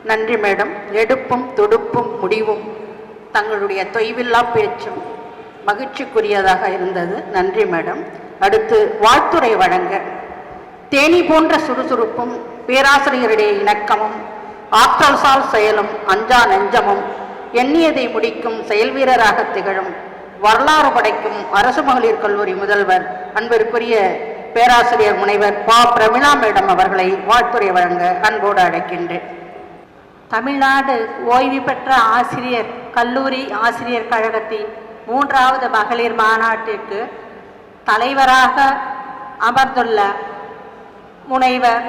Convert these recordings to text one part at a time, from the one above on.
நன்றி மேடம். எடுப்பும் துடுப்பும் முடிவும் தங்களுடைய தொய்வில்லா பேச்சும் மகிழ்ச்சிக்குரியதாக இருந்தது. நன்றி மேடம். அடுத்து வாழ்த்துரை வழங்க தேனி போன்ற சுறுசுறுப்பும் பேராசிரியருடைய இணக்கமும் ஆற்றல்சால் செயலும் அஞ்சா நெஞ்சமும் எண்ணியதை முடிக்கும் செயல் வீரராக திகழும் வரலாறு படைக்கும் அரசு மகளிர் கல்லூரி முதல்வர் அன்பிற்குரிய பேராசிரியர் முனைவர் பா பிரமிளா மேடம் அவர்களை வாழ்த்துரை வழங்க அன்போடு அழைக்கின்றேன். தமிழ்நாடு ஓய்வு பெற்ற ஆசிரியர் கல்லூரி ஆசிரியர் கழகத்தின் 3வது மகளிர் மாநாட்டிற்கு தலைவராக அமர்ந்துள்ள முனைவர்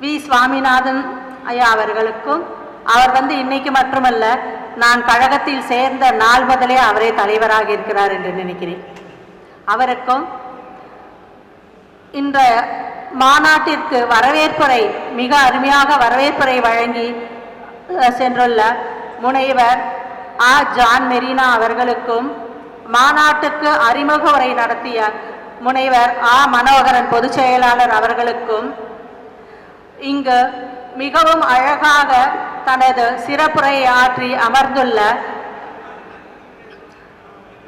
வி சுவாமிநாதன் ஐயா அவர்களுக்கும், அவர் இன்னைக்கு மட்டுமல்ல, நான் கழகத்தில் சேர்ந்த நாள் முதலே அவரே தலைவராக இருக்கிறார் என்று நினைக்கிறேன். அவருக்கும் இந்த மாநாட்டிற்கு வரவேற்புரை மிக அருமையாக வரவேற்புரை வழங்கி சென்றுள்ள முனைவர் ஆ ஜான் மெரினா அவர்களுக்கும், மாநாட்டுக்கு அறிமுக உரை நடத்திய முனைவர் ஆ மனோகரன் பொதுச் செயலாளர் அவர்களுக்கும், இங்கு மிகவும் அழகாக தனது சிறப்புரையை ஆற்றி அமர்ந்துள்ள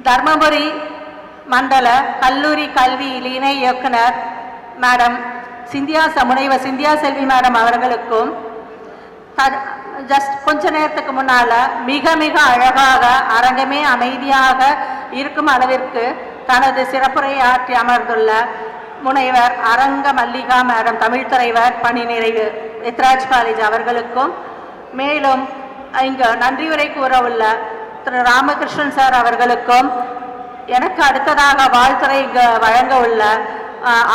தர்மபுரி மண்டல கல்லூரி கல்வி இணை இயக்குனர் மேடம் முனைவர் சிந்தியா செல்வி மேடம் அவர்களுக்கும், ஜஸ்ட் கொஞ்ச நேரத்துக்கு முன்னால மிக மிக அழகாக அரங்கமே அமைதியாக இருக்கும் அளவிற்கு தனது சிறப்புரையை ஆற்றி அமர்ந்துள்ள முனைவர் அரங்க மல்லிகா மேடம் தமிழ் துறைவர் பணி நிறைவு எத்ராஜ் காலேஜ் அவர்களுக்கும், மேலும் இங்கு நன்றியுரை கூற உள்ள திரு ராமகிருஷ்ணன் சார் அவர்களுக்கும், எனக்கு அடுத்ததாக வாழ்த்துறை இங்கு வழங்க உள்ள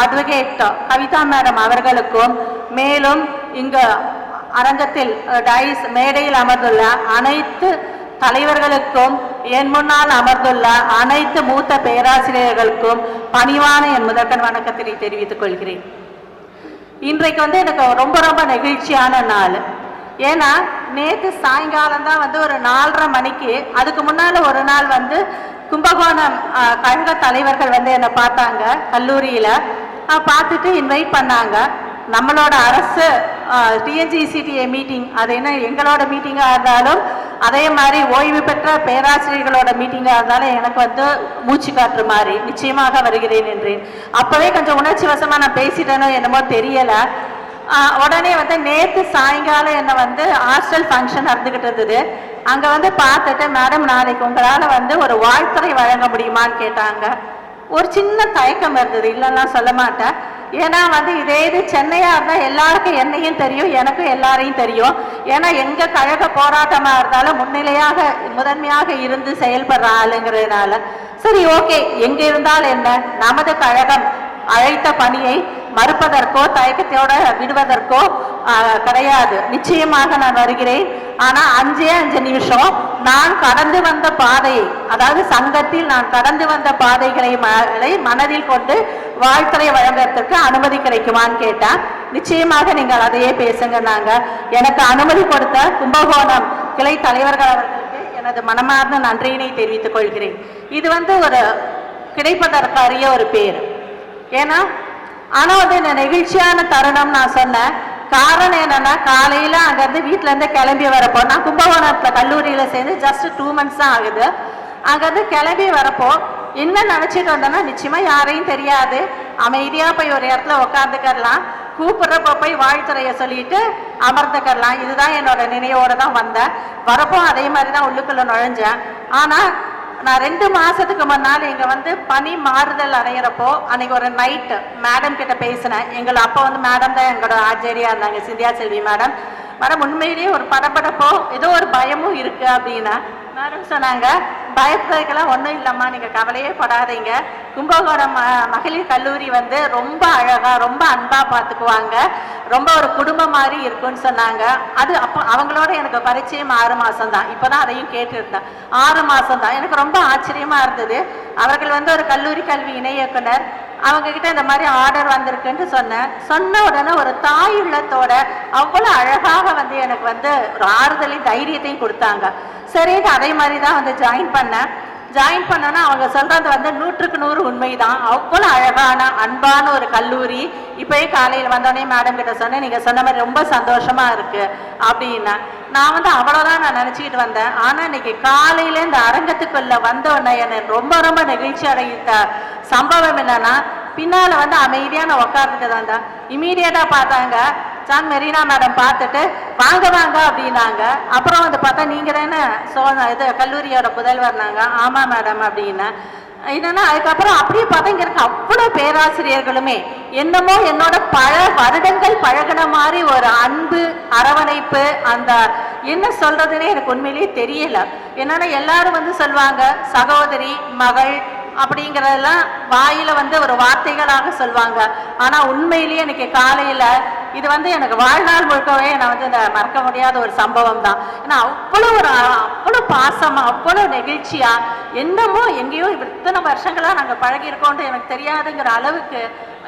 அட்வொகேட் கவிதா மேடம் அவர்களுக்கும், மேலும் இங்கு அரங்கத்தில் டைஸ் மேடையில் அமர்ந்துள்ள அனைத்து தலைவர்களுக்கும், என் முன்னால் அமர்ந்துள்ள அனைத்து மூத்த பேராசிரியர்களுக்கும் பணிவான என் முதற்கண் வணக்கத்தினை தெரிவித்துக் கொள்கிறேன். இன்றைக்கு எனக்கு ரொம்ப ரொம்ப நெகிழ்ச்சியான நாள். ஏன்னா நேற்று சாயங்காலம் தான் ஒரு 4:30 மணிக்கு, அதுக்கு முன்னால் ஒரு நாள் கும்பகோணம் கழக தலைவர்கள் என்னை பார்த்தாங்க கல்லூரியில். பார்த்துட்டு இன்வைட் பண்ணாங்க. நம்மளோட அரசு டிஎன்ஜிசிடிஏ மீட்டிங், அது என்ன எங்களோட மீட்டிங்காக இருந்தாலும், அதே மாதிரி ஓய்வு பெற்ற பேராசிரியர்களோட மீட்டிங்காக இருந்தாலும் எனக்கு மூச்சு காற்று மாதிரி நிச்சயமாக வருகிறேன் என்றேன். அப்போவே கொஞ்சம் உணர்ச்சி வசமாக நான் பேசிட்டேனோ என்னமோ தெரியலை. உடனே நேற்று சாயங்காலம் என்னை ஹாஸ்டல் ஃபங்க்ஷன் நடந்துக்கிட்டு இருந்தது. அங்கே பார்த்துட்டு, மேடம் நாளைக்கு உங்களால் ஒரு வாழ்த்துறை வழங்க முடியுமான்னு கேட்டாங்க. ஒரு சின்ன தயக்கம் இருந்தது, இல்லைன்னா சொல்ல மாட்டேன். ஏன்னா இதே இது சென்னையாக இருந்தால் எல்லாருக்கும் என்னையும் தெரியும், எனக்கும் எல்லாரையும் தெரியும். ஏன்னா எங்கள் கழக போராட்டமாக இருந்தாலும் முதன்மையாக இருந்து செயல்படுற ஆளுங்கிறதுனால, சரி ஓகே, எங்கே இருந்தால் என்ன, நமது கழகம் அழைத்த பணியை மறுப்பதற்கோ தயக்கத்தோட விடுவதற்கோ கிடையாது. நிச்சயமாக நான் வருகிறேன். ஆனால் 5 நிமிஷம் நான் கடந்து வந்த பாதையை, அதாவது சங்கத்தில் நான் கடந்து வந்த பாதைகளை மனதில் கொண்டு வாழ்த்துறை வழங்குறதுக்கு அனுமதி கிடைக்குமான்னு கேட்டேன். நிச்சயமாக நீங்கள் அதையே பேசுங்க. எனக்கு அனுமதி கொடுத்த கும்பகோணம் கிளை தலைவர்கள் அவர்களுக்கு எனது மனமார்ந்த நன்றியினை தெரிவித்துக் கொள்கிறேன். இது ஒரு கிடைப்பதற்கரிய ஒரு பேர். ஏன்னா ஆனால் இந்த நெகிழ்ச்சியான தருணம் நான் சொன்னேன். காரணம் என்னன்னா, காலையில் அங்கேருந்து வீட்டிலேருந்து கிளம்பி வரப்போ, நான் கும்பகோணத்தில் கல்லூரியில் சேர்ந்து ஜஸ்ட் 2 months தான் ஆகுது. அங்கேருந்து கிளம்பி வரப்போ என்ன நினச்சிட்டு வந்தேன்னா, நிச்சயமாக யாரையும் தெரியாது, அமைதியாக போய் ஒரு இடத்துல உட்காந்துக்கரலாம், கூப்பிட்றப்போ போய் வாழ்த்துறையை சொல்லிட்டு அமர்ந்துக்கரலாம். இதுதான் என்னோட நினைவோடு தான் வந்தேன். வரப்போ அதே மாதிரி தான் உள்ளுக்குள்ளே நுழைஞ்சேன். ஆனால் நான் 2 மாதத்துக்கு முன்னால் இங்கே பணி மாறுதல் அடைகிறப்போ அன்றைக்கி ஒரு நைட்டு மேடம் கிட்ட பேசினேன். எங்களை அப்போ மேடம் தான் எங்களோட ஆச்சரியாக இருந்தாங்க, சிந்தியா செல்வி மேடம். மேடம் உண்மையிலேயே ஒரு படப்படப்போ ஏதோ ஒரு பயமும் இருக்குது அப்படின்னா மேடம் சொன்னாங்க, பயப்படுறதுக்கெல்லாம் ஒன்றும் இல்லைம்மா, நீங்கள் கவலையே படாதீங்க. கும்பகோணம் மகளிர் கல்லூரி ரொம்ப அழகாக ரொம்ப அன்பாக பார்த்துக்குவாங்க, ரொம்ப ஒரு குடும்பம் மாதிரி இருக்குன்னு சொன்னாங்க. அது அப்போ அவங்களோட எனக்கு பரிச்சயம் 6 மாதம் தான். இப்போ தான் அதையும் கேட்டுருந்தேன். 6 மாதம் தான். எனக்கு ரொம்ப ஆச்சரியமாக இருந்தது. அவர்கள் ஒரு கல்லூரி கல்வி இணை இயக்குனர். அவங்கக்கிட்ட இந்த மாதிரி ஆர்டர் வந்திருக்குன்னு சொன்ன உடனே ஒரு தாய் உள்ளத்தோட அவ்வளோ அழகாக எனக்கு ஒரு ஆறுதலையும் தைரியத்தையும் கொடுத்தாங்க. சரி, அதே மாதிரி தான் ஜாயின் பண்ணேன். ஜாயின் பண்ணனா அவங்க சொல்றது வந்து 100க்கு 100 உண்மைதான். அவ்வளோ அழகான அன்பான ஒரு கல்லூரி. இப்போயே காலையில் வந்தோடனே மேடம் கிட்ட சொன்னேன், நீங்கள் சொன்ன மாதிரி ரொம்ப சந்தோஷமா இருக்கு அப்படின்னா. நான் வந்து அவ்வளோதான் நான் நினச்சிக்கிட்டு வந்தேன். ஆனால் இன்னைக்கு காலையில் இந்த அரங்கத்துக்குள்ள வந்தோடனே என்னை ரொம்ப ரொம்ப நெகிழ்ச்சி அடைந்த சம்பவம் என்னன்னா, பின்னால் வந்து அமைதியான உட்கார்ந்துட்டு தான்டா இமீடியட்டாக பார்த்தாங்க. சான் மெரினா மேடம் பார்த்துட்டு வாங்க வாங்க அப்படின்னாங்க. அப்புறம் வந்து பார்த்தா நீங்கள் தானே இது கல்லூரியோட புதல்வர்னாங்க. ஆமாம் மேடம் அப்படின்னா. என்னன்னா அதுக்கப்புறம் அப்படியே பார்த்தா இங்கே இருக்க அவ்வளோ பேராசிரியர்களுமே என்னமோ என்னோட பல வருடங்கள் பழகின மாதிரி ஒரு அன்பு அரவணைப்பு, அந்த என்ன சொல்றதுன்னே எனக்கு உண்மையிலேயே தெரியல. என்னன்னா எல்லாரும் வந்து சொல்லுவாங்க சகோதரி மகள் அப்படிங்கிறதெல்லாம் வாயில வந்து ஒரு வார்த்தைகளாக சொல்லுவாங்க. ஆனா உண்மையிலேயே எனக்கு காலையில இது வந்து எனக்கு வாழ்நாள் முழுக்கவே நான் வந்து இந்த மறக்க முடியாத ஒரு சம்பவம் தான். ஏன்னா அவ்வளோ பாசமா அவ்வளோ நெகிழ்ச்சியா என்னமோ எங்கேயோ இத்தனை வருஷங்களா நாங்கள் பழகிருக்கோன்ட்டு எனக்கு தெரியாதுங்கிற அளவுக்கு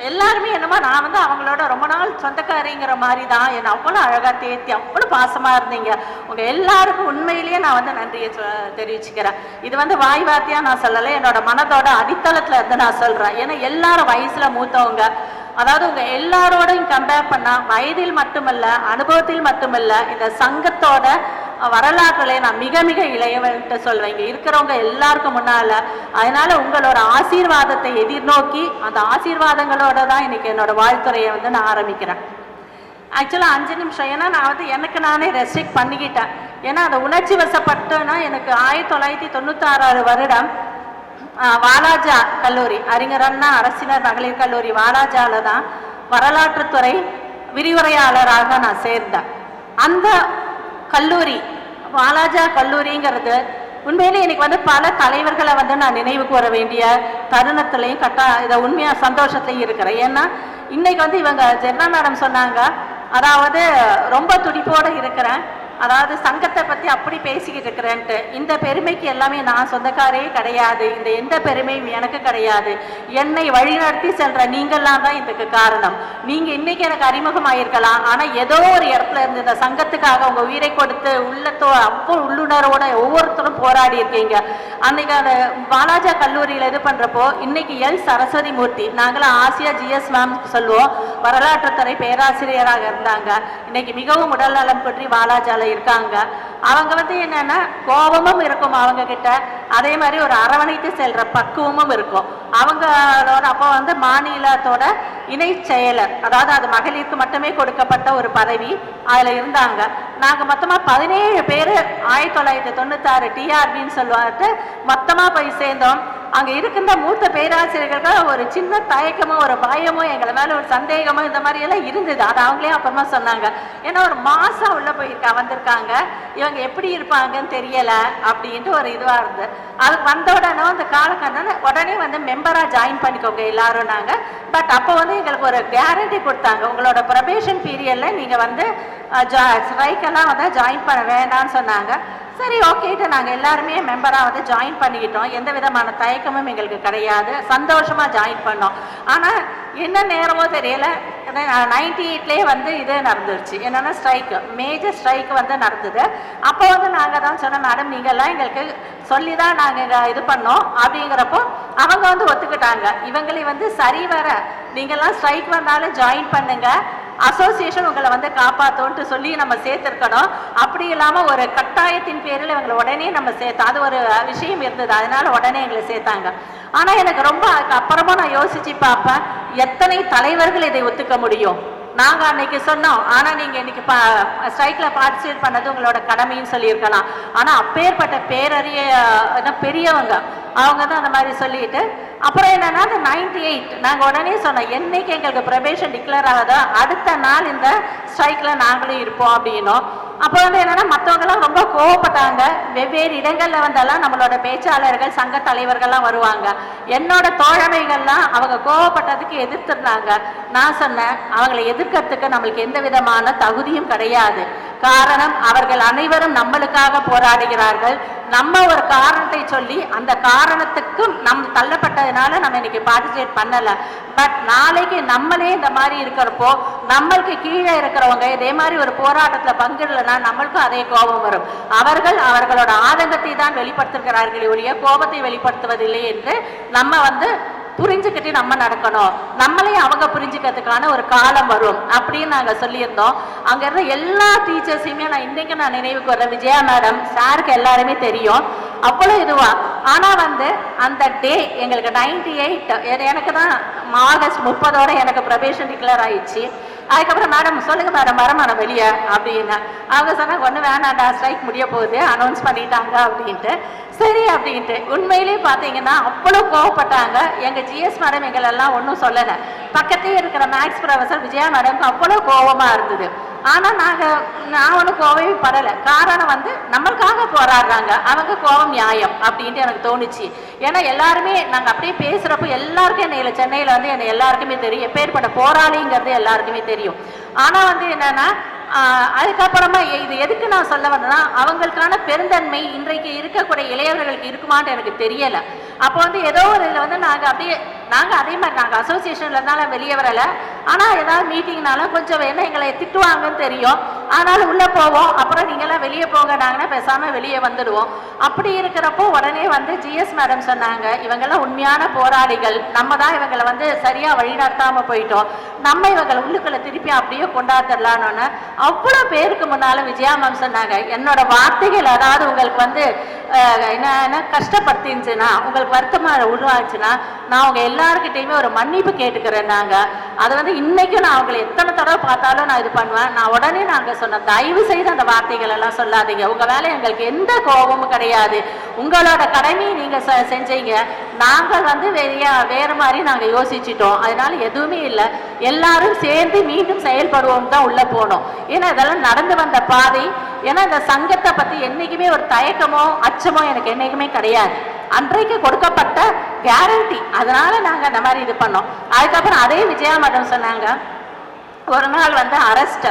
எல்லாருமே என்னமோ நான் வந்து அவங்களோட ரொம்ப நாள் சொந்தக்காரிங்கிற மாதிரி தான் என்னை அவ்வளோ அழகாக தேத்தி அவ்வளோ பாசமாக இருந்தீங்க. உங்கள் எல்லாருக்கும் உண்மையிலேயே நான் வந்து நன்றியை தெரிவிச்சுக்கிறேன். இது வந்து வாய் வார்த்தையாக நான் சொல்லலை, என்னோட மனதோட அடித்தளத்தில் இருந்து நான் சொல்கிறேன். ஏன்னா எல்லாரும் வயசில் மூத்தவங்க, அதாவது உங்க எல்லாரோடையும் கம்பேர் பண்ணா வயதில் மட்டுமல்ல அனுபவத்தில் மட்டுமல்ல இந்த சங்கத்தோட வரலாற்றுல நான் மிக மிக இளையவன்ட்டு சொல்வேன் இங்க இருக்கிறவங்க எல்லாருக்கும் முன்னால. அதனால உங்களோட ஆசீர்வாதத்தை எதிர்நோக்கி அந்த ஆசீர்வாதங்களோட தான் இன்னைக்கு என்னோட வாழ்த்துறையை வந்து நான் ஆரம்பிக்கிறேன். ஆக்சுவலாக 5 நிமிஷம், ஏன்னா நான் வந்து எனக்கு நானே ரெஸ்ட்ரிக்ட் பண்ணிக்கிட்டேன். ஏன்னா அதை உணர்ச்சி வசப்பட்டுன்னா எனக்கு 1996 வருடம் வாலாஜா கல்லூரி, அறிஞர் அண்ணா அரசினர் மகளிர் கல்லூரி வாலாஜால தான் வரலாற்றுத்துறை விரிவுரையாளராக நான் சேர்ந்தேன். அந்த கல்லூரி வாலாஜா கல்லூரிங்கிறது உண்மையிலே எனக்கு வந்து பல தலைவர்களை வந்து நான் நினைவு கூற வேண்டிய தருணத்திலையும் இதை உண்மையாக சந்தோஷத்தையும் இருக்கிறேன். ஏன்னா இன்னைக்கு வந்து இவங்க ஜெர்னா மேடம் சொன்னாங்க, அதாவது ரொம்ப துடிப்போடு இருக்கிறேன், அதாவது சங்கத்தை பற்றி அப்படி பேசிக்கிட்டு இருக்கிறேன்ட்டு. இந்த பெருமைக்கு எல்லாமே நான் சொந்தக்காரே கிடையாது, இந்த எந்த பெருமையும் எனக்கு கிடையாது. என்னை வழிநடத்தி சென்ற நீங்கள்லாம் தான் இதுக்கு காரணம். நீங்கள் இன்னைக்கு எனக்கு அறிமுகமாயிருக்கலாம், ஆனால் ஏதோ ஒரு இடத்துல இருந்து இந்த சங்கத்துக்காக உங்கள் உயிரை கொடுத்து அவ்வளோ உள்ளுணர்வோட ஒவ்வொருத்தரும் போராடி இருக்கீங்க. அன்னைக்கு அந்த வாலாஜா கல்லூரியில் இது பண்ணுறப்போ இன்னைக்கு எல் சரஸ்வதி மூர்த்தி, நாங்களாம் ஆசியா ஜிஎஸ் மேம் சொல்லுவோம், வரலாற்றுத்துறை பேராசிரியராக இருந்தாங்க. இன்னைக்கு மிகவும் உடல் நலம் பற்றி வாலாஜால இருக்காங்க. அவங்க வந்து என்னன்னா கோபமும் இருக்கும் அவங்க கிட்ட, அதே மாதிரி ஒரு அரவணைத்து செல்ற பக்குவமும் இருக்கும் அவங்களோட. அப்போ வந்து மாநிலத்தோட இணை செயலர், அதாவது அது மகளிருக்கு மட்டுமே கொடுக்கப்பட்ட ஒரு பதவி, அதில் இருந்தாங்க. நாங்கள் மொத்தமாக 17 பேர் 1996 டிஆர்பின்னு சொல்லுவாட்டு மொத்தமாக போய் சேர்ந்தோம். அங்கே இருக்கின்ற மூத்த பேராசிரியர்கள் ஒரு சின்ன தயக்கமோ ஒரு பயமோ எங்களை மேலே ஒரு சந்தேகமோ இந்த மாதிரி எல்லாம் இருந்தது. அது அவங்களே அப்புறமா சொன்னாங்க. ஏன்னா ஒரு மாசம் உள்ள வந்திருக்காங்க, இவங்க எப்படி இருப்பாங்கன்னு தெரியல அப்படின்ட்டு ஒரு இதுவாக இருந்தது. அதுக்கு வந்த உடனே அந்த காலக்கண்ணன் உடனே வந்து மெம்பராக ஜாயின் பண்ணிக்கோங்க எல்லாரும் நாங்கள். பட் அப்போ வந்து எங்களுக்கு ஒரு கேரண்டி கொடுத்தாங்க, உங்களோட ப்ரொபேஷன் பீரியடில் நீங்கள் வந்து ஸ்ட்ரைக்கெல்லாம் வந்து ஜாயின் பண்ண வேண்டாம்னு சொன்னாங்க. சரி ஓகேட்டு நாங்கள் எல்லாருமே மெம்பராக வந்து ஜாயின் பண்ணிக்கிட்டோம். எந்த விதமான தயக்கமும் எங்களுக்கு கிடையாது, சந்தோஷமாக ஜாயின் பண்ணோம். ஆனால் என்ன நேரமோ தெரியல, 98லேயே வந்து இது நடந்துருச்சு. என்னென்னா ஸ்ட்ரைக்கு, மேஜர் ஸ்ட்ரைக்கு வந்து நடந்தது. அப்போ வந்து நாங்கள் தான் சொன்னோம், மேடம் நீங்கள்லாம் எங்களுக்கு சொல்லி தான் நாங்கள் இது பண்ணோம் அப்படிங்கிறப்போ அவங்க வந்து ஒத்துக்கிட்டாங்க. இவங்களை வந்து சரிவர நீங்கள்லாம் ஸ்ட்ரைக் வந்தாலும் ஜாயின் பண்ணுங்க, அசோசியேஷன் உங்களை வந்து காப்பாற்றோன்ட்டு சொல்லி நம்ம சேர்த்துருக்கணும். அப்படி இல்லாமல் ஒரு கட்டாயத்தின் பேரில் இவங்களை உடனே நம்ம சேர்த்தோம். அது ஒரு விஷயம் இருந்தது, அதனால உடனே எங்களை சேர்த்தாங்க. ஆனால் எனக்கு ரொம்ப அப்புறமா நான் யோசிச்சு பார்ப்பேன், எத்தனை தலைவர்கள் இதை ஒத்துக்க முடியும்? நாங்கள் அன்னைக்கு சொன்னோம், ஆனால் நீங்கள் இன்னைக்கு ஸ்ட்ரைக்கில் பார்ட்டிசிபேட் பண்ணது உங்களோட கடமைன்னு சொல்லியிருக்கலாம். ஆனால் அப்பேற்பட்ட பெரியவங்க அவங்க தான் அந்த மாதிரி சொல்லிட்டு அப்புறம் என்னன்னா அந்த 98 நாங்கள் உடனே சொன்னோம், என்னைக்கு எங்களுக்கு ப்ரொபேஷன் டிக்ளேர் ஆகுதோ அடுத்த நாள் இந்த ஸ்ட்ரைக்கில் நாங்களும் இருப்போம் அப்படின்னோம். அப்போ வந்து என்னன்னா மற்றவங்கெல்லாம் ரொம்ப கோவப்பட்டாங்க. வெவ்வேறு இடங்கள்ல வந்தெல்லாம் நம்மளோட பேச்சாளர்கள் சங்க தலைவர்கள்லாம் வருவாங்க. என்னோட தோழமைகள்லாம் அவங்க கோவப்பட்டதுக்கு எதிர்த்துருந்தாங்க. நான் சொன்னேன், அவங்களை எதிர்க்கிறதுக்கு நம்மளுக்கு எந்த விதமான தகுதியும் கிடையாது. காரணம் அவர்கள் அனைவரும் நம்மளுக்காக போராடுகிறார்கள், நம்ம ஒரு காரணத்தை சொல்லி அந்த காரணத்துக்கு நம் தள்ளப்பட்டதுனால நம்ம இன்னைக்கு பார்ட்டிசிபேட் பண்ணலை. பட் நாளைக்கு நம்மளே இந்த மாதிரி இருக்கிறப்போ நம்மளுக்கு கீழே இருக்கிறவங்க இதே மாதிரி ஒரு போராட்டத்தில் பங்கிடலைன்னா நம்மளுக்கும் அதே கோபம் வரும். அவர்கள் அவர்களோட ஆதங்கத்தை தான் வெளிப்படுத்துகிறார்களே ஒழிய கோபத்தை வெளிப்படுத்துவதில்லை என்று நம்ம புரிஞ்சுக்கிட்டு நம்ம நடக்கணும். நம்மளே அவங்க புரிஞ்சுக்கிறதுக்கான ஒரு காலம் வரும் அப்படின்னு நாங்கள் சொல்லியிருந்தோம். அங்கே இருந்த எல்லா டீச்சர்ஸையுமே நான் நினைவுக்கு வர்றேன். விஜயா மேடம் சாருக்கு எல்லாருமே தெரியும் அவ்வளோ இதுவா. ஆனால் அந்த டே எங்களுக்கு 98 எனக்கு தான் ஆகஸ்ட் 30ஓட எனக்கு ப்ரொபேஷன் டிக்ளேர் ஆயிடுச்சு. அதுக்கப்புறம் மேடம் சொல்லுங்க மேடம் வரமானம் வெளியே அப்படின்னு அவங்க சொன்னாங்க, ஒன்றும் வேணாண்டா ஸ்ட்ரைக் முடிய போகுது அனௌன்ஸ் பண்ணிட்டாங்க அப்படின்ட்டு. சரி அப்படின்ட்டு உண்மையிலே பார்த்தீங்கன்னா அவ்வளோ கோவப்பட்டாங்க. எங்கள் ஜிஎஸ் மேடம் எங்களெல்லாம் ஒன்றும் சொல்லலை. பக்கத்தே இருக்கிற மேக்ஸ் ப்ரொஃபஸர் விஜயா மேடம்க்கு அவ்வளோ கோபமாக இருந்தது. ஆனால் நான் ஒன்றும் கோவமே படலை. காரணம் நம்மளுக்காக போராடுறாங்க, அவங்க கோபம் நியாயம் அப்படின்ட்டு எனக்கு தோணுச்சு. ஏன்னா எல்லாருமே நாங்கள் அப்படியே பேசுகிறப்போ எல்லாருக்கும் என்னை சென்னையில் என்னை எல்லாருக்குமே தெரியும், எப்பேற்பட்ட போராளிங்கிறது எல்லாருக்குமே தெரியும். ஆனால் என்னன்னா அதுக்கப்புறமா இது எதுக்கு நான் சொல்ல வந்தேன்னா அவங்களுக்கான பெருந்தன்மை இன்றைக்கு இருக்கக்கூடிய இளையவர்களுக்கு இருக்குமான்னு எனக்கு தெரியலை. அப்போ ஏதோ ஒரு இதில் நாங்கள் அதே மாதிரி நாங்கள் அசோசியேஷன்ல இருந்தாலும் வெளியே வரலை. ஆனால் ஏதாவது மீட்டிங்னாலும் கொஞ்சம் என்ன எங்களை திட்டுவாங்கன்னு தெரியும், ஆனாலும் உள்ளே போவோம். அப்புறம் நீங்கள்லாம் வெளியே போங்க, நாங்கன்னா பேசாமல் வெளியே வந்துடுவோம். அப்படி இருக்கிறப்போ உடனே ஜிஎஸ் மேடம் சொன்னாங்க, இவங்கெல்லாம் உண்மையான போராளிகள், நம்ம தான் இவங்களை சரியாக வழிநடத்தாமல் போயிட்டோம், நம்ம இவங்களை உள்ளுக்குள்ள திருப்பி அப்படியே கொண்டாந்துடலான்னு அவ்வளோ பேருக்கு முன்னாலும் விஜயா மேம் சொன்னாங்க, என்னோட வார்த்தைகள் அதாவது உங்களுக்கு என்ன கஷ்டப்படுத்திருந்துச்சுன்னா உங்களுக்கு வருத்தமாக உருவாச்சுன்னா நான் அவங்க எல்லாருக்கிட்டையுமே ஒரு மன்னிப்பு கேட்டுக்கிறேன். நாங்கள் அது இன்னைக்கும் நான் அவங்களை எத்தனை தடவை பார்த்தாலும் நான் இது பண்ணுவேன். நான் உடனே நாங்கள் சொன்னேன், தயவு செய்து அந்த வார்த்தைகள் எல்லாம் சொல்லாதீங்க, உங்கள் வேலை எங்களுக்கு எந்த கோபமும் கிடையாது, உங்களோட கடமையை நீங்கள் செஞ்சீங்க, நாங்கள் வேறு மாதிரி நாங்கள் யோசிச்சிட்டோம், அதனால எதுவுமே இல்லை, எல்லாரும் சேர்ந்து மீண்டும் செயல்படுவோம் தான் உள்ளே போனோம். ஏன்னா இதெல்லாம் நடந்து வந்த பாதை. ஏன்னா இந்த சங்கத்தை பற்றி என்றைக்குமே ஒரு தயக்கமோ அச்சமோ எனக்கு என்றைக்குமே கிடையாது. அன்றைக்கு கொடுக்கப்பட்ட கேரண்டி, அதனால நாங்கள் அந்த மாதிரி இது பண்ணோம். அதுக்கப்புறம் அதே விஜயா மேடம் சொன்னாங்க, ஒரு நாள் அரெஸ்ட்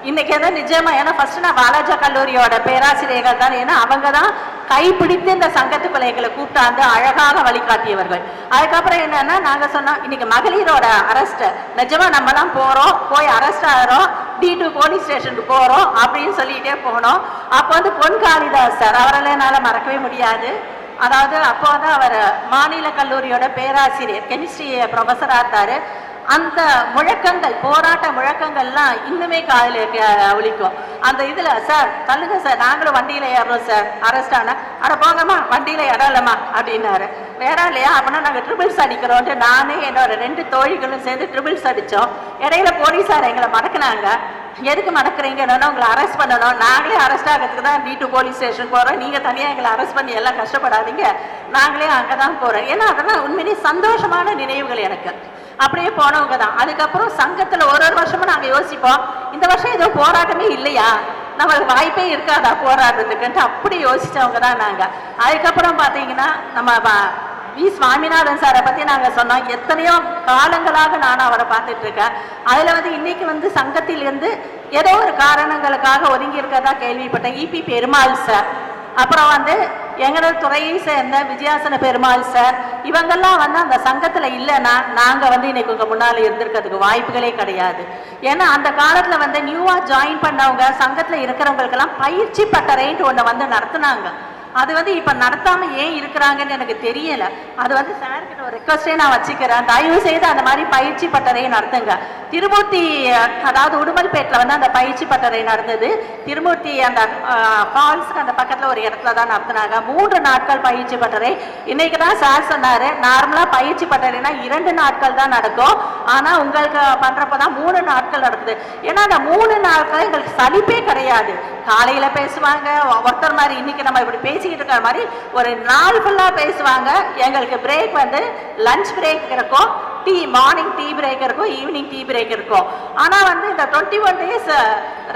இன்னைக்கு நிஜமா. ஏன்னா ஃபர்ஸ்ட் நான் பாலாஜா கல்லூரியோட பேராசிரியர்கள் தான், ஏன்னா அவங்க தான் கைப்பிடித்து இந்த சங்கத்துக்குள்ள எங்களை கூப்பிட்டாந்து அழகாக வழிகாட்டியவர்கள். அதுக்கப்புறம் என்னன்னா நாங்க சொன்னோம், இன்னைக்கு மகளிரோட அரெஸ்ட் நிஜமா நம்மலாம் போறோம், போய் அரெஸ்ட் ஆகிறோம், D2 போலீஸ் ஸ்டேஷனுக்கு போறோம் அப்படின்னு சொல்லிட்டே போனோம். அப்போ பொன் காளிதாஸ் சார், அவரெல்லாம் என்னால் மறக்கவே முடியாது. அதாவது அப்போ அவர் மாநில கல்லூரியோட பேராசிரியர், கெமிஸ்ட்ரி ப்ரொஃபஸராக இருந்தார். அந்த முழக்கங்கள், போராட்ட முழக்கங்கள்லாம் இன்னுமே காதில் ஒலிக்கும். அந்த இதில் சார் தள்ளுங்க சார், நாங்களும் வண்டியில் ஏறுறோம் சார், அரெஸ்ட் ஆனா அட போங்கம்மா வண்டியில் இடம் இல்லைம்மா அப்படின்னாரு. வேற இல்லையா அப்படின்னா நாங்கள் ட்ரிபிள்ஸ் அடிக்கிறோன்ட்டு நானே என்னோட 2 தோழிகளும் சேர்ந்து ட்ரிபிள்ஸ் அடித்தோம். இடையில போலீஸார் எங்களை மடக்குனாங்க. எதுக்கு மடக்குறீங்கன்னா உங்களை அரெஸ்ட் பண்ணணும், நாங்களே அரெஸ்ட் ஆகிறதுக்கு தான் D2 போலீஸ் ஸ்டேஷன் போகிறோம், நீங்கள் தனியாக எங்களை அரெஸ்ட் பண்ணி எல்லாம் கஷ்டப்படாதீங்க, நாங்களே அங்கே தான் போகிறோம். ஏன்னா அதெல்லாம் உண்மையிலே சந்தோஷமான நினைவுகள் எனக்கு. அப்படியே போனவங்க தான். அதுக்கப்புறம் சங்கத்தில் ஒரு வருஷமும் நாங்கள் யோசிப்போம், இந்த வருஷம் ஏதோ போராட்டமே இல்லையா, நம்மளுக்கு வாய்ப்பே இருக்காதா போராடுறதுக்குன்ட்டு அப்படி யோசிச்சவங்க தான் நாங்கள். அதுக்கப்புறம் பார்த்தீங்கன்னா நம்ம வி சுவாமிநாதன் சாரை பற்றி நாங்கள் சொன்னோம். எத்தனையோ காலங்களாக நான் அவரை பார்த்துட்டு இருக்கேன். அதில் இன்னைக்கு சங்கத்திலிருந்து ஏதோ ஒரு காரணங்களுக்காக ஒதுங்கி இருக்கிறதா கேள்விப்பட்டேன். EP பெருமாள் சார், அப்புறம் எங்களோட துறையை சேர்ந்த விஜயாசன பெருமாள் சார், இவங்கெல்லாம் அந்த சங்கத்தில் இல்லைன்னா நாங்கள் இன்னைக்கு உங்கள் முன்னால் இருந்திருக்கிறதுக்கு வாய்ப்புகளே கிடையாது. ஏன்னா அந்த காலத்தில் நியூவாக ஜாயின் பண்ணவங்க சங்கத்தில் இருக்கிறவங்களுக்கெல்லாம் பயிற்சி பட்டறைன்ட்டு ஒன்று நடத்துனாங்க. அது இப்போ நடத்தாம ஏன் இருக்கிறாங்கன்னு எனக்கு தெரியல. அது சார்கிட்ட ஒரு ரெக்வஸ்டே நான் வச்சுக்கிறேன், தயவு செய்து அந்த மாதிரி பயிற்சி பட்டறையை நடத்துங்க. திருமூர்த்தி அதாவது உடுமல்பேட்டில் அந்த பயிற்சி பட்டறை நடந்தது. திருமூர்த்தி அந்த ஃபால்ஸ்க்கு அந்த பக்கத்தில் ஒரு இடத்துல தான் நடத்துனாங்க. 3 நாட்கள் பயிற்சி பட்டறை. இன்னைக்கு தான் சார் சொன்னார், நார்மலாக பயிற்சி பட்டறைனா 2 நாட்கள் தான் நடக்கும், ஆனால் உங்களுக்கு பண்ணுறப்ப தான் 3 நாட்கள் நடக்குது. ஏன்னா அந்த 3 நாட்கள் எங்களுக்கு சலிப்பே கிடையாது. காலையில் பேசுவாங்க ஒருத்தர் மாதிரி, இன்னைக்கு நம்ம இப்படி பேசிக்கிட்டு இருக்கிற மாதிரி ஒரு நாள் ஃபுல்லாக பேசுவாங்க. எங்களுக்கு பிரேக் லஞ்ச் பிரேக் இருக்கும், மார்னிங் டீ பிரேக் இருக்கும், ஈவினிங் டீ பிரேக் இருக்கும். ஆனால் இந்த 21 days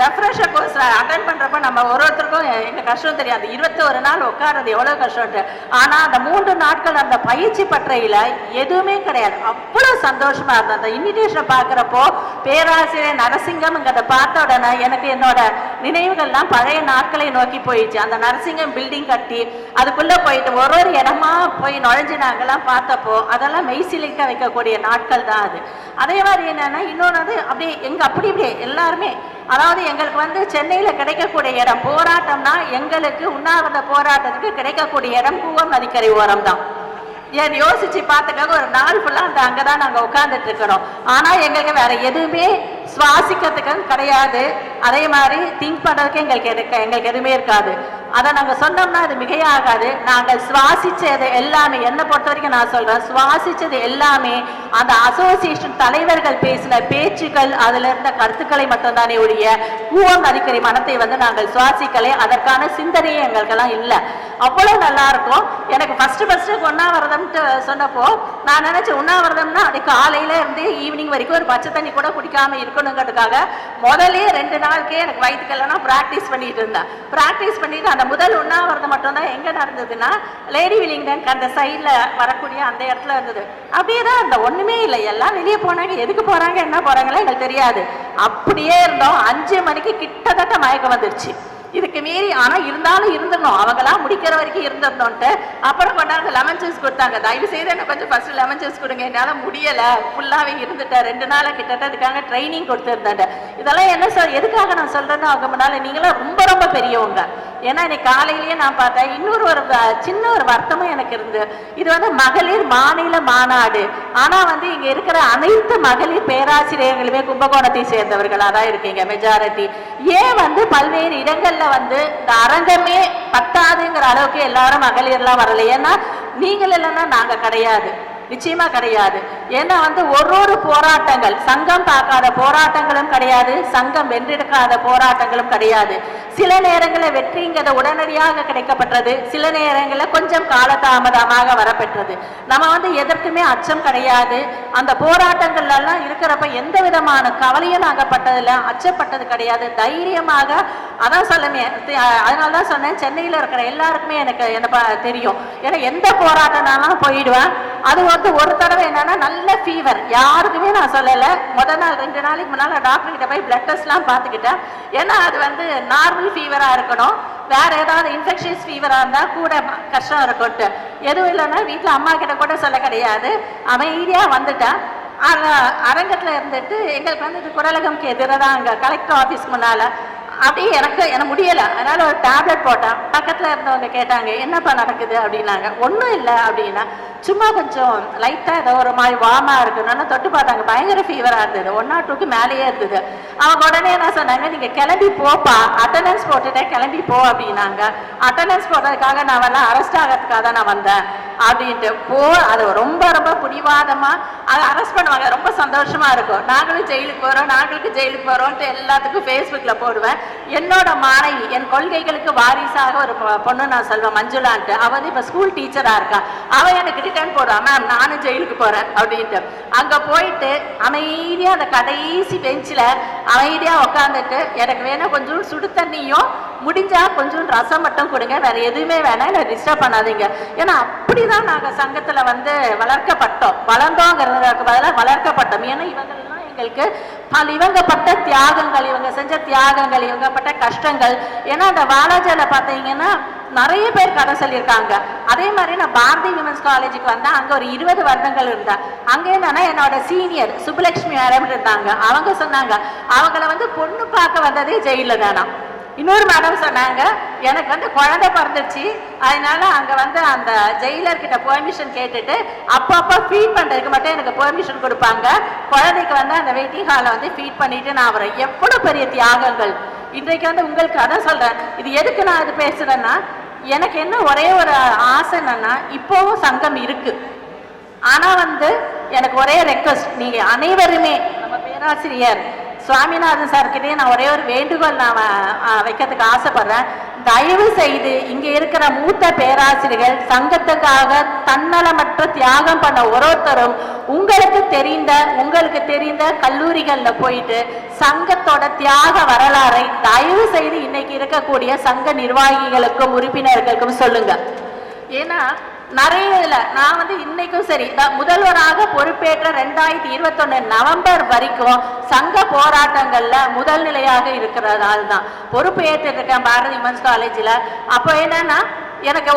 ரெஃப்ரெஷர் கோர்ஸ் அட்டன் பண்ணுறப்ப நம்ம ஒருத்தருக்கும் எங்கள் கஷ்டம் தெரியாது. 21 நாள் உட்கார்றது எவ்வளோ கஷ்டம்ட்டு. ஆனால் அந்த 3 நாட்கள் அந்த பயிற்சி பட்டறையில் எதுவுமே கிடையாது. அவ்வளோ சந்தோஷமாக இருந்தது. அந்த இன்விடேஷனை பார்க்குறப்போ பேராசிரியர் நரசிங்கம்ங்கிறத பார்த்த உடனே எனக்கு என்னோட நினைவுகள்லாம் பழைய நாட்களை நோக்கி போயிடுச்சு. அந்த நரசிங்கம் பில்டிங் கட்டி அதுக்குள்ள போயிட்டு ஒரு இடமா போய் நுழைஞ்சு நாங்கெல்லாம் பார்த்தப்போ அதெல்லாம் மெய்சிலிக்க வைக்கக்கூடிய நாட்கள் தான் அது. அதே மாதிரி என்னன்னா இன்னொன்று அப்படியே அப்படியே எல்லாருமே, அதாவது எங்களுக்கு வந்து சென்னையில் கிடைக்கக்கூடிய இடம் போராட்டம்னா எங்களுக்கு உண்ணாவிரத போராட்டத்துக்கு கிடைக்கக்கூடிய இடம் கூவம் நதிக்கரை ஓரம் தான். ஏன் யோசிச்சு பார்த்துக்காக ஒரு நாள் ஃபுல்லாக அங்கதான் நாங்கள் உட்காந்துட்டு இருக்கிறோம். ஆனால் எங்களுக்கு வேற எதுவுமே சுவாசிக்கிறதுக்கு கிடையாது. அதே மாதிரி திங்க் பண்ணுறதுக்கு எங்களுக்கு எதுவுமே இருக்காது. அதை நாங்கள் சொன்னோம்னா அது மிகையாகாது. நாங்கள் சுவாசிச்சது எல்லாமே, என்னை பொறுத்த வரைக்கும் நான் சொல்றேன், சுவாசிச்சது எல்லாமே அந்த அசோசியேஷன் தலைவர்கள் பேசின பேச்சுக்கள், அதுல இருந்த கருத்துக்களை மட்டும்தானே ஒழிய கூவம் நதிக்கரை மனத்தை வந்து நாங்கள் சுவாசிக்கலை. அதற்கான சிந்தனையே எங்களுக்கெல்லாம் இல்லை. அவ்வளவு நல்லா இருக்கும். எனக்கு ஃபர்ஸ்ட் உண்ணாவிரதம்ட்டு சொன்னப்போ நான் நினைச்சேன், உண்ணாவிரதம்னா அப்படி காலையில இருந்து ஈவினிங் வரைக்கும் ஒரு பச்சை தண்ணி கூட குடிக்காம இருக்கணுங்கிறதுக்காக முதலே 2 நாளுக்கே எனக்கு வயிற்றுக்கெல்லாம் ப்ராக்டிஸ் பண்ணிட்டு இருந்தேன். ப்ராக்டிஸ் பண்ணிட்டு அந்த முதல் உண்ணாவிரதம் மட்டும்தான் எங்க நடந்ததுன்னா லேடி வில்லிங்டன் அந்த சைட்ல வரக்கூடிய அந்த இடத்துல இருந்தது. அப்படியே தான் அந்த ஒண்ணுமே இல்லை, எல்லாம் வெளியே போனாங்க, எதுக்கு போறாங்க என்ன போறாங்களோ எங்களுக்கு தெரியாது. அப்படியே இருந்தோம். 5 மணிக்கு கிட்டத்தட்ட மயக்கம் வந்துருச்சு. இதுக்கு மீறி ஆனா இருந்தாலும் இருந்துடணும், அவங்களாம் முடிக்கிற வரைக்கும் இருந்துடணும்ட்டு அப்புறம் கொண்டாந்து லெமன் ஜூஸ் கொடுத்தாங்க. தயவு செய்து எனக்கு கொஞ்சம் ஃபர்ஸ்ட் லெமன் ஜூஸ் கொடுங்க, என்னால முடியல, ஃபுல்லாவே இருந்துட்டேன். 2 நாளா கிட்டத்தட்ட இதுக்காக ட்ரைனிங் கொடுத்துருந்தேன். இதெல்லாம் என்ன எதுக்காக நான் சொல்றேன்னா, அவங்க முன்னால நீங்களாம் ரொம்ப ரொம்ப பெரியவங்க. ஏன்னா இன்னைக்கு காலையிலேயே நான் பார்த்தேன், இன்னொரு சின்ன ஒரு வருத்தமும் எனக்கு இருந்து. இது வந்து மகளிர் மாநில மாநாடு. ஆனா வந்து இங்க இருக்கிற அனைத்து மகளிர் பேராசிரியர்களுமே கும்பகோணத்தை சேர்ந்தவர்களா தான் இருக்கீங்க மெஜாரிட்டி. ஏன் வந்து பல்வேறு இடங்கள்ல வந்து இந்த அரங்கமே பத்தாதுங்கிற அளவுக்கு எல்லாரும் மகளிர்லாம் வரல? ஏன்னா நீங்கள் இல்லைன்னா நாங்க கிடையாது, நிச்சயமா கிடையாது. ஏன்னா வந்து ஒரு போராட்டங்கள், சங்கம் பார்க்காத போராட்டங்களும் கிடையாது, சங்கம் வென்றெடுக்காத போராட்டங்களும் கிடையாது. சில நேரங்களில் வெற்றிங்கிறத உடனடியாக கிடைக்கப்பட்டது, சில நேரங்களில் கொஞ்சம் காலதாமதமாக வரப்பெற்றது. நம்ம வந்து எதற்குமே அச்சம் கிடையாது. அந்த போராட்டங்கள்லாம் இருக்கிறப்ப எந்த விதமான கவலையும் நாங்கப்பட்டதில்லை, அச்சப்பட்டது கிடையாது. தைரியமாக அதான் சொல்லுமே, அதனாலதான் சொன்னேன், சென்னையில் இருக்கிற எல்லாருக்குமே எனக்கு தெரியும். ஏன்னா எந்த போராட்டம்னாலும் போயிடுவேன். அது வந்து ஒரு தடவை என்னன்னா நல்ல ஃபீவர், யாருக்குமே நான் சொல்லலை. முதல் நாள் 2 நாளைக்கு முன்னால டாக்டர் கிட்ட போய் பிளட் டெஸ்ட்லாம் பார்த்துக்கிட்டேன். ஏன்னா அது வந்து நார்மல் ஃபீவரா இருக்கணும், வேற ஏதாவது இன்ஃபெக்ஷியஸ் ஃபீவரா இருந்தா கூட கஷ்டம் இருக்கும்ட்டு. எதுவும் இல்லைன்னா வீட்டில் அம்மா கிட்ட கூட சொல்ல கிடையாது, அமைதியா வந்துட்டேன். அரங்கத்துல இருந்துட்டு எங்களுக்கு வந்து குரலகம்க்கு எதிராக தான் அங்கே கலெக்டர் ஆஃபீஸ் முன்னால அப்படியே எனக்கு முடியல. அதனால ஒரு டேப்லெட் போட்டேன். பக்கத்துல இருந்தவங்க கேட்டாங்க, என்னப்பா நடக்குது அப்படின்னாங்க. ஒன்றும் இல்லை அப்படின்னா, சும்மா கொஞ்சம் லைட்டா ஏதோ ஒரு மாதிரி வார்மா இருக்குன்னு தொட்டு பார்த்தாங்க. பயங்கர ஃபீவரா இருந்தது, 1 or 2க்கு மேலேயே இருந்தது. அவங்க உடனே என்ன சொன்னாங்க, நீங்க கிளம்பி போப்பா, அட்டண்டன்ஸ் போட்டுட்டேன், கிளம்பி போ அப்படின்னாங்க. அட்டண்டன்ஸ் போடுறதுக்காக நான் வரலாம், அரெஸ்ட் ஆகிறதுக்காக தான் நான் வந்தேன் அப்படின்ட்டு அது ரொம்ப ரொம்ப பிடிவாதமா அதை அரெஸ்ட் பண்ணுவாங்க. ரொம்ப சந்தோஷமா இருக்கும். நாங்களும் ஜெயிலுக்கு போறோம், நாங்களுக்கு ஜெயிலுக்கு போறோம்ட்டு எல்லாத்துக்கும் ஃபேஸ்புக்ல போடுவேன். என்னோட மாணவி, என் கொள்கைகளுக்கு வாரிசாக ஒரு பொண்ணு நான் சொல்வேன், மஞ்சுளான்ட்டு. அவ வந்து இப்ப ஸ்கூல் டீச்சரா இருக்கா. அவ எனக்கு ரிட்டர்ன் போடுவா, மேம் நானும் ஜெயிலுக்கு போறேன் அப்படின்ட்டு. அங்க போயிட்டு அமைதியா அந்த கடைசி பெஞ்சில அமைதியா உட்காந்துட்டு, எனக்கு வேணா கொஞ்சம் சுடு தண்ணியும் முடிஞ்சா கொஞ்சம் ரசம் மட்டும் கொடுங்க, வேற எதுவுமே வேணாம், என்ன டிஸ்டர்ப் பண்ணாதீங்க. ஏன்னா அப்படிதான் நாங்க சங்கத்துல வந்து வளர்க்கப்பட்டோம். வளர்ந்தோங்கிறதுக்கு பதிலாக வளர்க்கப்பட்டோம். ஏன்னா இவங்கெல்லாம் எங்களுக்கு இவங்க பட்ட தியாகங்கள், இவங்க செஞ்ச தியாகங்கள், இவங்க பட்ட கஷ்டங்கள். ஏன்னா அந்த வாலாஜால பார்த்தீங்கன்னா நிறைய பேர் கதை சொல்லியிருக்காங்க. அதே மாதிரி நான் பாரதி விமன்ஸ் காலேஜுக்கு வந்தேன். அங்க ஒரு 20 வருடங்கள் இருந்தேன். அங்க என்னன்னா என்னோட சீனியர் சுப்புலட்சுமி மேடம் இருந்தாங்க. அவங்க சொன்னாங்க, அவங்கள வந்து பொண்ணு பார்க்க வந்ததே ஜெயில தானா. இன்னொரு மேடம் சொன்னாங்க, எனக்கு வந்து குழந்தை பிறந்துச்சு, அதனால அங்க வந்து அந்த ஜெயிலர் கிட்ட பெர்மிஷன் கேட்டுட்டு அப்பப்போ ஃபீட் பண்றதுக்கு மட்டும் எனக்கு பெர்மிஷன் கொடுப்பாங்க. குழந்தைக்கு வந்து அந்த வெயிட்டிங் ஹாலை வந்து ஃபீட் பண்ணிட்டு நான் வரேன். எவ்வளவு பெரிய தியாகங்கள். இன்றைக்கு வந்து உங்களுக்கு அதான் சொல்றேன். இது எதுக்கு நான் இது பேசுறேன்னா, எனக்கு என்ன ஒரே ஒரு ஆசை என்னன்னா, இப்போவும் சங்கம் இருக்கு. ஆனா வந்து எனக்கு ஒரே ரெக்வஸ்ட், நீங்க அனைவருமே, நம்ம பேராசிரியர் சுவாமிநாதன் சார்கிட்டே நான் ஒரே ஒரு வேண்டுகோள் நான் வைக்கிறதுக்கு ஆசைப்படுறேன். தயவு செய்து இங்க இருக்கிற மூத்த பேராசிரியர்கள் சங்கத்துக்காக தன்னலமற்ற தியாகம் பண்ண ஒருத்தரும் உங்களுக்கு தெரிந்த கல்லூரிகள்ல போயிட்டு சங்கத்தோட தியாக வரலாறை தயவு செய்து இன்னைக்கு இருக்கக்கூடிய சங்க நிர்வாகிகளுக்கும் உறுப்பினர்களுக்கும் சொல்லுங்க. ஏன்னா நிறைய இல்லை. நான் வந்து இன்னைக்கும் சரி முதல்வராக பொறுப்பேற்ற 2021 நவம்பர் வரைக்கும் சங்க போராட்டங்கள்ல முதல் நிலையாக இருக்கிறதால தான் பொறுப்பேற்றிருக்கேன் பாரதி உமன்ஸ் காலேஜில். அப்போ என்னன்னா எனக்கு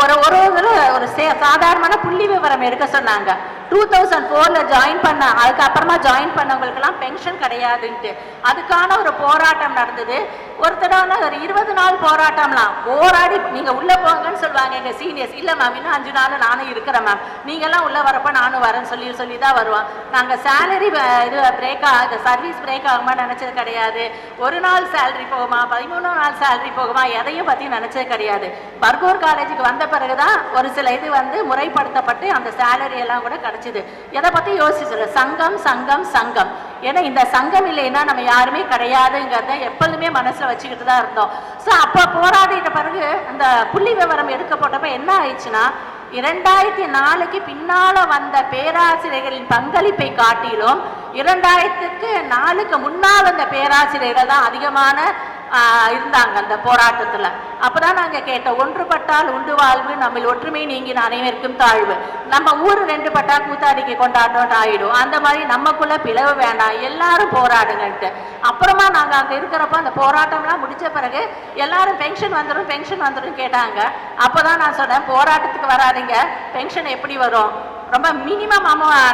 ஒரு சாதாரணமான புள்ளி விவரம் எடுக்க சொன்னாங்க. 2004 ஜாயின் பண்ண, அதுக்கப்புறமா ஜாயின் பண்ணவங்களுக்கெல்லாம் பென்ஷன் கிடையாதுன்ட்டு அதுக்கான ஒரு போராட்டம் நடந்தது. ஒரு தடவை ஒரு 20 நாள் போராட்டம்லாம் போராடி நீங்க உள்ள போங்கன்னு சொல்லுவாங்க எங்க சீனியர்ஸ். இல்ல மேம் இன்னும் 5 நாள் நானும் இருக்கிறேன் மேம், நீங்க எல்லாம் உள்ள வரப்ப நானும் வரேன்னு சொல்லி தான் வருவோம். நாங்க சேலரி இது பிரேக் ஆகுது, சர்வீஸ் பிரேக் ஆகுமா நினைச்சது கிடையாது. ஒரு நாள் சேலரி போகுமா, 13 நாள் சேலரி போகுமா, எதையும் பத்தி நினைச்சது கிடையாது. பர்கூர் காலேஜுக்கு வந்த பிறகுதான் ஒரு சில இது வந்து முறைப்படுத்தப்பட்டு அந்த சேலரி எல்லாம் கூட கிடைச்சது. எதை பத்தி யோசிச்சு சங்கம் சங்கம் சங்கம், ஏன்னா இந்த சங்கம் இல்லைன்னா நம்ம யாருமே கிடையாதுங்கிறத எப்பொழுதுமே மனசுல வச்சுக்கிட்டு தான் இருந்தோம். ஸோ அப்போ போராடிட்ட பிறகு அந்த புள்ளி விவரம் எடுக்கப்பட்டப்ப என்ன ஆயிடுச்சுன்னா 2004க்கு பின்னால வந்த பேராசிரியர்களின் பங்களிப்பை காட்டிலும் 2004க்கு முன்னால் வந்த பேராசிரியர்கள் தான் அதிகமான இருந்தாங்க அந்த போராட்டத்துல. அப்பதான் நாங்க கேட்டோம், ஒன்றுபட்டால் உண்டு வாழ்வு, நம்ம ஒற்றுமை நீங்கின அனைவருக்கும் தாழ்வு, நம்ம ஊர் 2 பட்டா கூத்தாடிக்கு கொண்டாட்டம் ஆயிடும், அந்த மாதிரி நமக்குள்ள பிளவு வேண்டாம், எல்லாரும் போராடுங்கன்ட்டு. அப்புறமா நாங்க அங்க இருக்கிறப்ப அந்த போராட்டம்லாம் முடிச்ச பிறகு எல்லாரும் பென்ஷன் வந்துடும் கேட்டாங்க. அப்பதான் நான் சொன்னேன், போராட்டத்துக்கு வராதிங்க, பென்ஷன் எப்படி வரும், ரொம்ப மினிமம்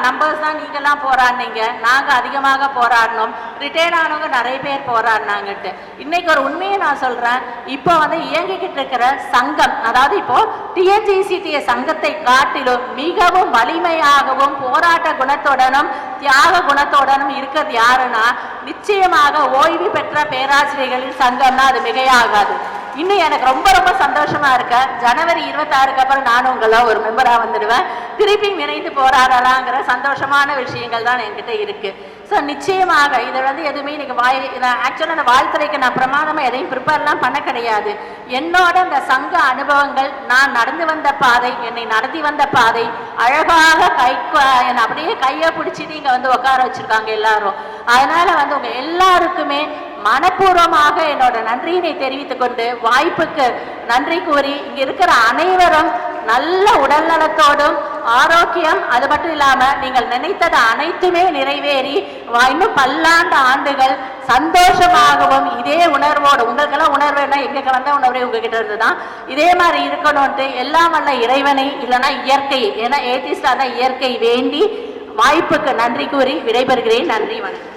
நம்பர்ஸ் தான் நீங்கெல்லாம் போராடினீங்க, நாங்கள் அதிகமாக போராடினோம், ரிட்டையர்ட் ஆனவங்க நிறைய பேர் போராடினாங்கன்ட்டு. இன்னைக்கு ஒரு உண்மையை நான் சொல்கிறேன், இப்போ வந்து இயங்கிக்கிட்டு இருக்கிற சங்கம், அதாவது இப்போ டிஎன்ஜிசிடிஏ சங்கத்தை காட்டிலும் மிகவும் வலிமையாகவும் போராட்ட குணத்துடனும் தியாக குணத்துடனும் இருக்கிறது யாருன்னா நிச்சயமாக ஓய்வு பெற்ற பேராசிரியர்களின் சங்கம்னா அது மிகையாகாது. இன்னும் எனக்கு ரொம்ப ரொம்ப சந்தோஷமா இருக்க, ஜனவரி 26க்கு அப்புறம் நானும் உங்கள ஒரு மெம்பரா வந்துடுவேன், திருப்பி இணைந்து போராடலாங்கிற சந்தோஷமான விஷயங்கள் தான் என்கிட்ட இருக்கு. ஸோ நிச்சயமாக இதை வந்து எதுவுமே இன்னைக்கு ஆக்சுவலாக அந்த வாழ்த்துறைக்கு நான் பிரமாதமாக எதையும் ப்ரிப்பேர்லாம் பண்ண கிடையாது. என்னோட இந்த சங்க அனுபவங்கள், நான் நடந்து வந்த பாதை, என்னை நடத்தி வந்த பாதை, அழகாக என்னை அப்படியே கையை பிடிச்சிட்டு இங்கே வந்து உட்கார வச்சிருக்காங்க எல்லாரும். அதனால வந்து உங்க எல்லாருக்குமே மனப்பூர்வமாக என்னோட நன்றியினை தெரிவித்துக் கொண்டு வாய்ப்புக்கு நன்றி கூறி இங்க இருக்கிற அனைவரும் நல்ல உடல் நலத்தோடும் ஆரோக்கியம், அது மட்டும் இல்லாம நீங்கள் நினைத்தது அனைத்துமே நிறைவேறி இன்னும் பல்லாண்டு ஆண்டுகள் சந்தோஷமாகவும் இதே உணர்வோடு, உங்களுக்கெல்லாம் உணர்வுன்னா எங்க வந்த உணர்வு உங்ககிட்ட இருந்துதான், இதே மாதிரி இருக்கணும்ட்டு எல்லாம் வல்ல இறைவனை இல்லைன்னா இயற்கை, ஏன்னா ஏத்திஸ்டா தான் இயற்கை வேண்டி வாய்ப்புக்கு நன்றி கூறி விடைபெறுகிறேன். நன்றி, வணக்கம்.